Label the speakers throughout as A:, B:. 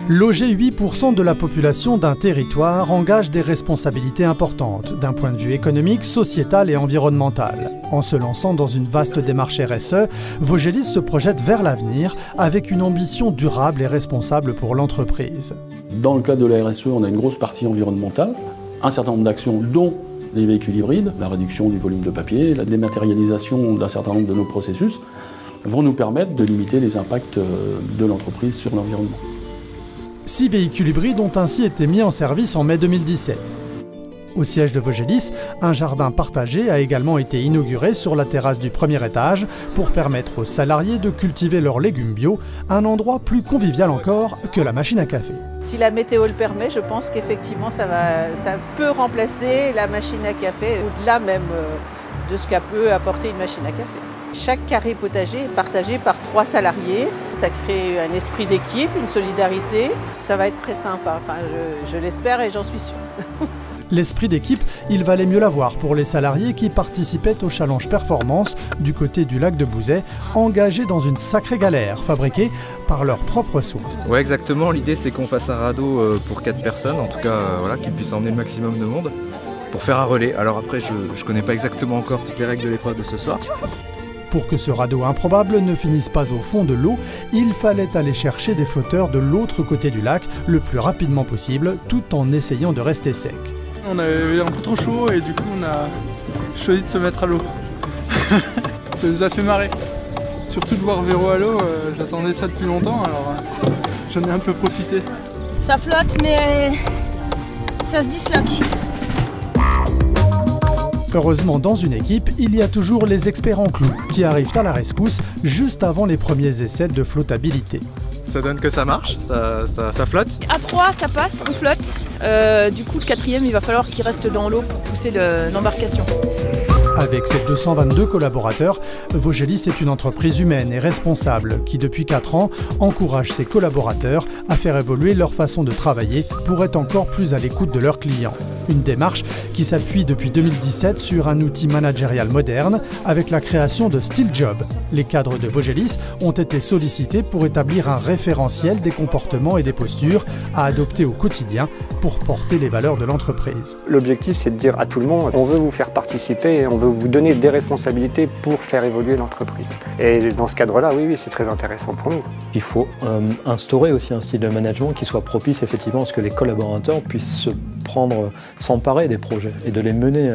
A: Loger 8% de la population d'un territoire engage des responsabilités importantes d'un point de vue économique, sociétal et environnemental. En se lançant dans une vaste démarche RSE, Vogelis se projette vers l'avenir avec une ambition durable et responsable pour l'entreprise.
B: Dans le cadre de la RSE, on a une grosse partie environnementale, un certain nombre d'actions dont les véhicules hybrides, la réduction du volume de papier, la dématérialisation d'un certain nombre de nos processus vont nous permettre de limiter les impacts de l'entreprise sur l'environnement.
A: 6 véhicules hybrides ont ainsi été mis en service en mai 2017. Au siège de Vogelis, un jardin partagé a également été inauguré sur la terrasse du premier étage pour permettre aux salariés de cultiver leurs légumes bio, un endroit plus convivial encore que la machine à café.
C: Si la météo le permet, je pense qu'effectivement ça peut remplacer la machine à café, au-delà même de ce qu'a peut apporter une machine à café. Chaque carré potager est partagé par 3 salariés. Ça crée un esprit d'équipe, une solidarité. Ça va être très sympa. Enfin, je l'espère et j'en suis sûre.
A: L'esprit d'équipe, il valait mieux l'avoir pour les salariés qui participaient au Challenge Performance du côté du lac de Bouzet, engagés dans une sacrée galère fabriquée par leurs propres soins.
D: Ouais, exactement. L'idée, c'est qu'on fasse un radeau pour 4 personnes, en tout cas, voilà, qui puisse emmener le maximum de monde pour faire un relais. Alors après, je ne connais pas exactement encore toutes les règles de l'épreuve de ce soir.
A: Pour que ce radeau improbable ne finisse pas au fond de l'eau, il fallait aller chercher des flotteurs de l'autre côté du lac le plus rapidement possible, tout en essayant de rester sec.
E: On avait un peu trop chaud et du coup on a choisi de se mettre à l'eau. Ça nous a fait marrer. Surtout de voir Véro à l'eau, j'attendais ça depuis longtemps, alors j'en ai un peu profité.
F: Ça flotte mais ça se disloque.
A: Heureusement, dans une équipe, il y a toujours les experts en clous qui arrivent à la rescousse juste avant les premiers essais de flottabilité.
D: Ça donne que ça marche, ça flotte.
F: À 3, ça passe, on flotte. Du coup, le 4e, il va falloir qu'il reste dans l'eau pour pousser l'embarcation.
A: Avec ses 222 collaborateurs, Vogelis est une entreprise humaine et responsable qui, depuis 4 ans, encourage ses collaborateurs à faire évoluer leur façon de travailler pour être encore plus à l'écoute de leurs clients. Une démarche qui s'appuie depuis 2017 sur un outil managérial moderne avec la création de SteelJob. Les cadres de Vogelis ont été sollicités pour établir un référentiel des comportements et des postures à adopter au quotidien pour porter les valeurs de l'entreprise.
G: L'objectif, c'est de dire à tout le monde, on veut vous faire participer et on veut vous donner des responsabilités pour faire évoluer l'entreprise. Et dans ce cadre-là, oui, c'est très intéressant pour nous.
H: Il faut instaurer aussi un style de management qui soit propice effectivement à ce que les collaborateurs puissent s'emparer des projets et de les mener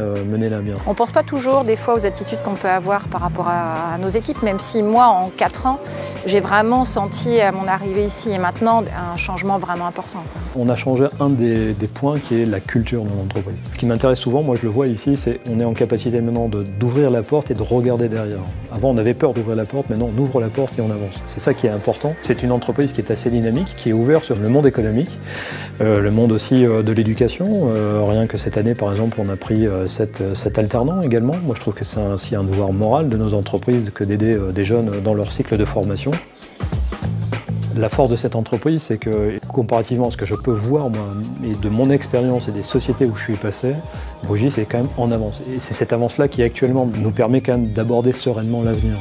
H: là bien.
I: On ne pense pas toujours des fois aux attitudes qu'on peut avoir par rapport à nos équipes, même si moi en 4 ans, j'ai vraiment senti à mon arrivée ici et maintenant un changement vraiment important.
H: On a changé un des points qui est la culture de l'entreprise. Ce qui m'intéresse souvent, moi je le vois ici, c'est qu'on est en capacité maintenant d'ouvrir la porte et de regarder derrière. Avant on avait peur d'ouvrir la porte, maintenant on ouvre la porte et on avance. C'est ça qui est important. C'est une entreprise qui est assez dynamique, qui est ouverte sur le monde économique, le monde aussi de l'éducation. Rien que cette année, par exemple, on a pris 7 alternants également. Moi, je trouve que c'est aussi un devoir moral de nos entreprises que d'aider des jeunes dans leur cycle de formation. La force de cette entreprise, c'est que, comparativement à ce que je peux voir, moi, et de mon expérience et des sociétés où je suis passé, Vogelis est quand même en avance. Et c'est cette avance-là qui, actuellement, nous permet quand même d'aborder sereinement l'avenir.